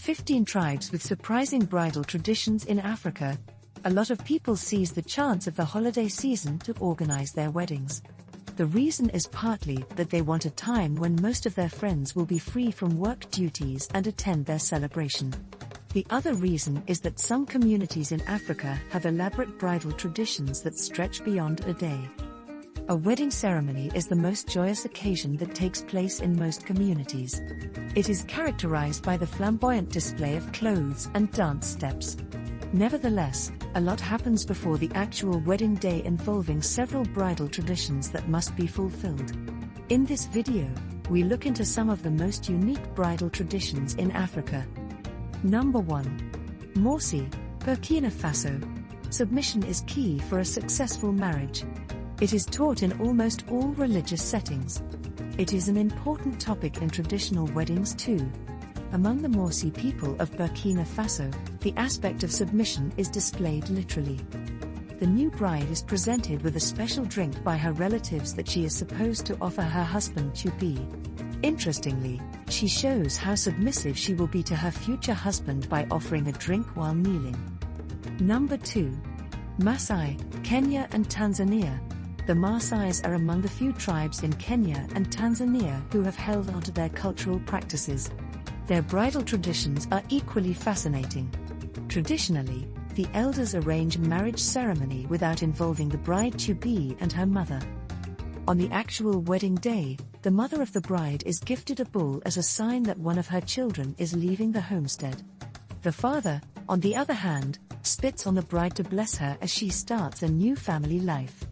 15 tribes with surprising bridal traditions in Africa. A lot of people seize the chance of the holiday season to organize their weddings. The reason is partly that they want a time when most of their friends will be free from work duties and attend their celebration. The other reason is that some communities in Africa have elaborate bridal traditions that stretch beyond a day. A wedding ceremony is the most joyous occasion that takes place in most communities. It is characterized by the flamboyant display of clothes and dance steps. Nevertheless, a lot happens before the actual wedding day involving several bridal traditions that must be fulfilled. In this video, we look into some of the most unique bridal traditions in Africa. Number 1. Morsi, Burkina Faso. Submission is key for a successful marriage. It is taught in almost all religious settings. It is an important topic in traditional weddings too. Among the Morsi people of Burkina Faso, the aspect of submission is displayed literally. The new bride is presented with a special drink by her relatives that she is supposed to offer her husband to be. Interestingly, she shows how submissive she will be to her future husband by offering a drink while kneeling. Number 2. Maasai, Kenya and Tanzania. The Maasais are among the few tribes in Kenya and Tanzania who have held onto their cultural practices. Their bridal traditions are equally fascinating. Traditionally, the elders arrange a marriage ceremony without involving the bride-to-be and her mother. On the actual wedding day, the mother of the bride is gifted a bull as a sign that one of her children is leaving the homestead. The father, on the other hand, spits on the bride to bless her as she starts a new family life.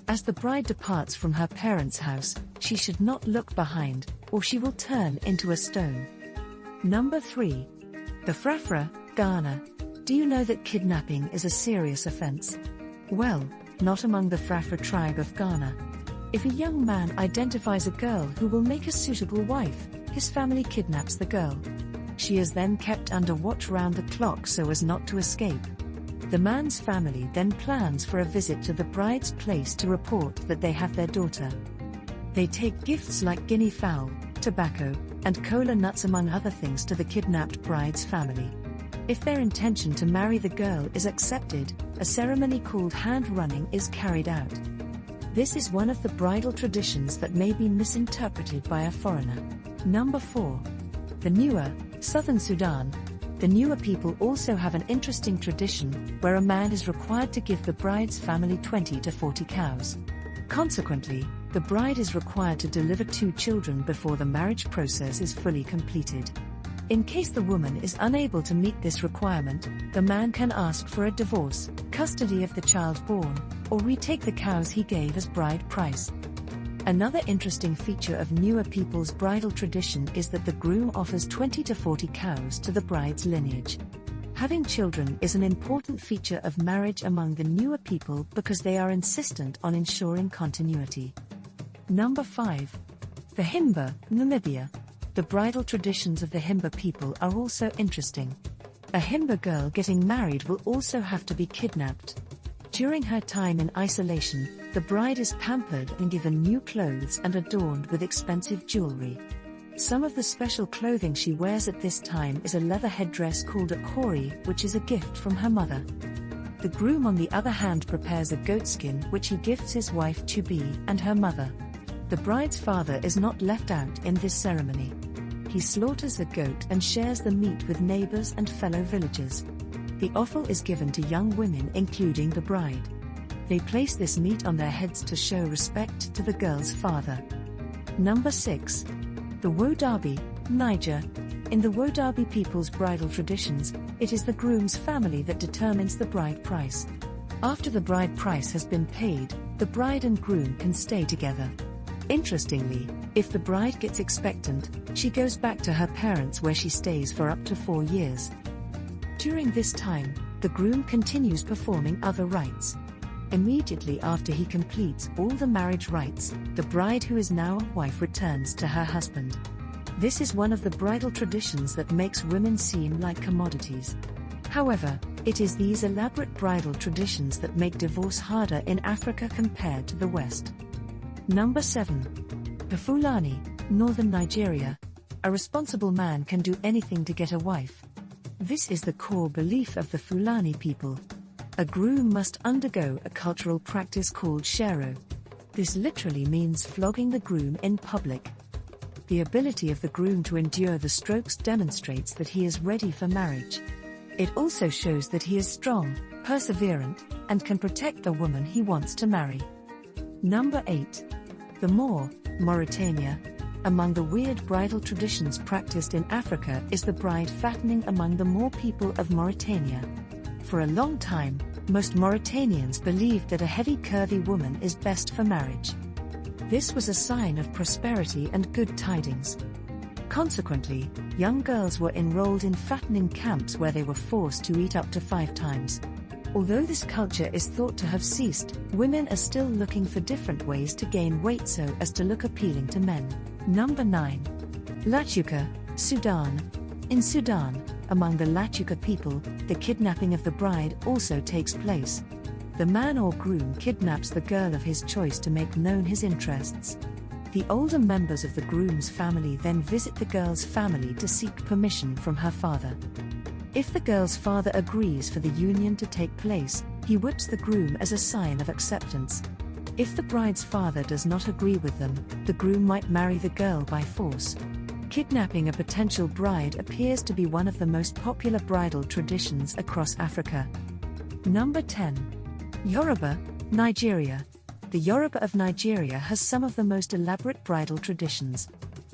As the bride departs from her parents' house, she should not look behind, or she will turn into a stone. Number 3. The Frafa, Ghana. Do you know that kidnapping is a serious offense? Well, not among the Frafa tribe of Ghana. If a young man identifies a girl who will make a suitable wife, his family kidnaps the girl. She is then kept under watch round the clock so as not to escape. The man's family then plans for a visit to the bride's place to report that they have their daughter. They take gifts like guinea fowl, tobacco, and cola nuts among other things to the kidnapped bride's family. If their intention to marry the girl is accepted, a ceremony called hand-running is carried out. This is one of the bridal traditions that may be misinterpreted by a foreigner. Number 4. The Nuer, Southern Sudan. The Nuer people also have an interesting tradition, where a man is required to give the bride's family 20 to 40 cows. Consequently, the bride is required to deliver 2 children before the marriage process is fully completed. In case the woman is unable to meet this requirement, the man can ask for a divorce, custody of the child born, or retake the cows he gave as bride price. Another interesting feature of Nuer people's bridal tradition is that the groom offers 20 to 40 cows to the bride's lineage. Having children is an important feature of marriage among the Nuer people because they are insistent on ensuring continuity. Number 5. The Himba, Namibia. The bridal traditions of the Himba people are also interesting. A Himba girl getting married will also have to be kidnapped. During her time in isolation, the bride is pampered and given new clothes and adorned with expensive jewelry. Some of the special clothing she wears at this time is a leather headdress called a kori, which is a gift from her mother. The groom on the other hand prepares a goatskin which he gifts his wife-to-be and her mother. The bride's father is not left out in this ceremony. He slaughters a goat and shares the meat with neighbors and fellow villagers. The offal is given to young women including the bride. They place this meat on their heads to show respect to the girl's father. Number 6. The Wodabi, Niger. In the Wodabi people's bridal traditions, it is the groom's family that determines the bride price. After the bride price has been paid, the bride and groom can stay together. Interestingly, if the bride gets expectant, she goes back to her parents where she stays for up to 4 years. During this time, the groom continues performing other rites. Immediately after he completes all the marriage rites, the bride who is now a wife returns to her husband. This is one of the bridal traditions that makes women seem like commodities. However, it is these elaborate bridal traditions that make divorce harder in Africa compared to the West. Number 7. The Fulani, Northern Nigeria. A responsible man can do anything to get a wife. This is the core belief of the Fulani people. A groom must undergo a cultural practice called shero. This literally means flogging the groom in public. The ability of the groom to endure the strokes demonstrates that he is ready for marriage. It also shows that he is strong, perseverant, and can protect the woman he wants to marry. Number 8. The Moor, Mauritania. Among the weird bridal traditions practiced in Africa is the bride fattening among the Moor people of Mauritania. For a long time, most Mauritanians believed that a heavy curvy woman is best for marriage. This was a sign of prosperity and good tidings. Consequently, young girls were enrolled in fattening camps where they were forced to eat up to 5 times. Although this culture is thought to have ceased, women are still looking for different ways to gain weight so as to look appealing to men. Number 9. Lachuka, Sudan. In Sudan, among the Lachuka people, the kidnapping of the bride also takes place. The man or groom kidnaps the girl of his choice to make known his interests. The older members of the groom's family then visit the girl's family to seek permission from her father. If the girl's father agrees for the union to take place, he whips the groom as a sign of acceptance. If the bride's father does not agree with them, the groom might marry the girl by force. Kidnapping a potential bride appears to be one of the most popular bridal traditions across Africa. Number 10. Yoruba, Nigeria. The Yoruba of Nigeria has some of the most elaborate bridal traditions.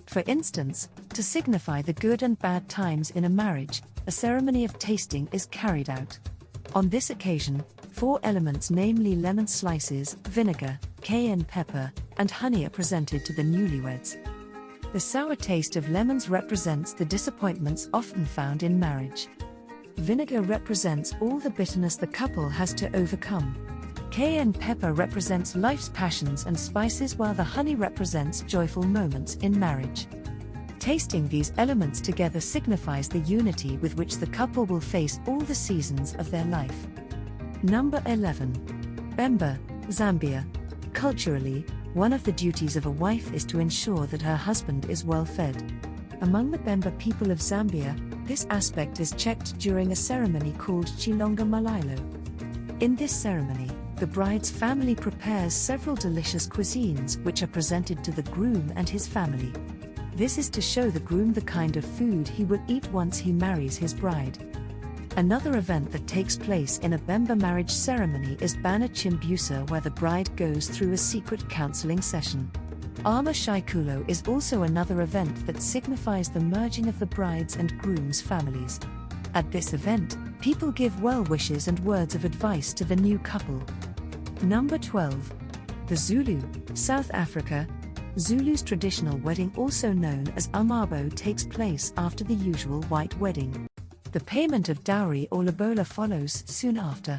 For instance, to signify the good and bad times in a marriage, a ceremony of tasting is carried out. On this occasion, 4 elements, namely lemon slices, vinegar, cayenne pepper, and honey, are presented to the newlyweds. The sour taste of lemons represents the disappointments often found in marriage. Vinegar represents all the bitterness the couple has to overcome. Cayenne pepper represents life's passions and spices, while the honey represents joyful moments in marriage. Tasting these elements together signifies the unity with which the couple will face all the seasons of their life. Number 11. Bemba, Zambia. Culturally, one of the duties of a wife is to ensure that her husband is well fed. Among the Bemba people of Zambia, this aspect is checked during a ceremony called Chilonga Malilo. In this ceremony, the bride's family prepares several delicious cuisines which are presented to the groom and his family. This is to show the groom the kind of food he will eat once he marries his bride. Another event that takes place in a Bemba marriage ceremony is Bana Chimbusa, where the bride goes through a secret counseling session. Ama Shaikulo is also another event that signifies the merging of the bride's and groom's families. At this event, people give well wishes and words of advice to the new couple. Number 12. The Zulu, South Africa. Zulu's traditional wedding, also known as amabo, takes place after the usual white wedding. The payment of dowry or lobola follows soon after.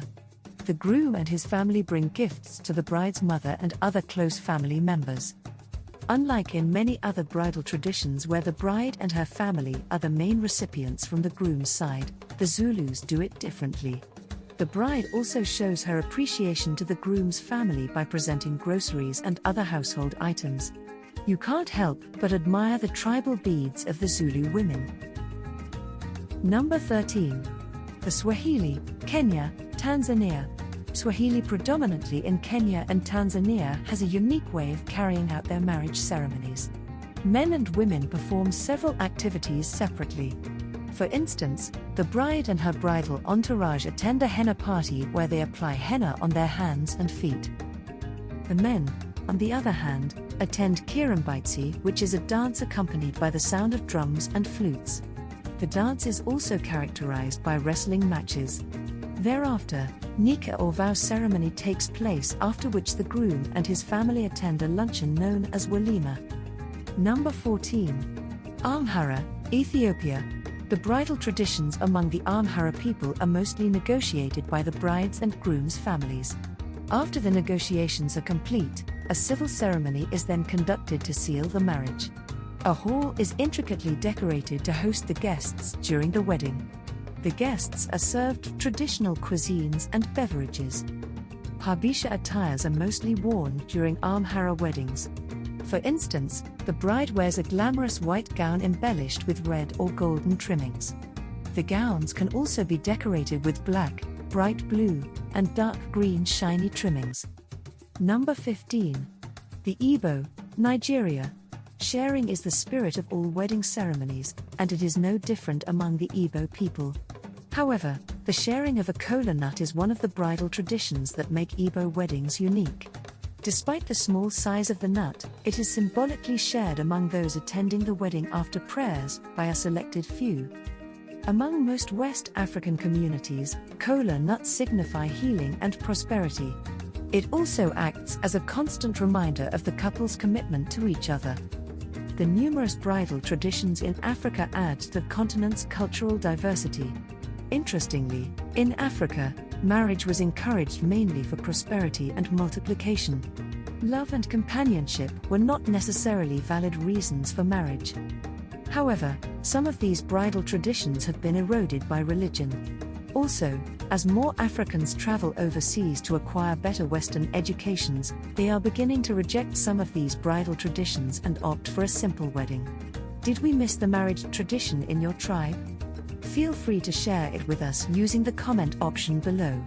The groom and his family bring gifts to the bride's mother and other close family members. Unlike in many other bridal traditions where the bride and her family are the main recipients from the groom's side, the Zulus do it differently. The bride also shows her appreciation to the groom's family by presenting groceries and other household items. You can't help but admire the tribal beads of the Zulu women. Number 13. The Swahili, Kenya, Tanzania. Swahili, predominantly in Kenya and Tanzania, has a unique way of carrying out their marriage ceremonies. Men and women perform several activities separately. For instance, the bride and her bridal entourage attend a henna party where they apply henna on their hands and feet. The men, on the other hand, attend kirambaitsi, which is a dance accompanied by the sound of drums and flutes. The dance is also characterized by wrestling matches. Thereafter, Nika or vow ceremony takes place, after which the groom and his family attend a luncheon known as walima. Number 14. Amhara, Ethiopia. The bridal traditions among the Amhara people are mostly negotiated by the bride's and groom's families. After the negotiations are complete, a civil ceremony is then conducted to seal the marriage. A hall is intricately decorated to host the guests during the wedding. The guests are served traditional cuisines and beverages. Habesha attires are mostly worn during Amhara weddings. For instance, the bride wears a glamorous white gown embellished with red or golden trimmings. The gowns can also be decorated with black, bright blue, and dark green shiny trimmings. Number 15. The Igbo, Nigeria. Sharing is the spirit of all wedding ceremonies, and it is no different among the Igbo people. However, the sharing of a kola nut is one of the bridal traditions that make Igbo weddings unique. Despite the small size of the nut, it is symbolically shared among those attending the wedding after prayers by a selected few. Among most West African communities, kola nuts signify healing and prosperity. It also acts as a constant reminder of the couple's commitment to each other. The numerous bridal traditions in Africa add to the continent's cultural diversity. Interestingly, in Africa, marriage was encouraged mainly for prosperity and multiplication. Love and companionship were not necessarily valid reasons for marriage. However, some of these bridal traditions have been eroded by religion. Also, as more Africans travel overseas to acquire better Western educations, they are beginning to reject some of these bridal traditions and opt for a simple wedding. Did we miss the marriage tradition in your tribe? Feel free to share it with us using the comment option below.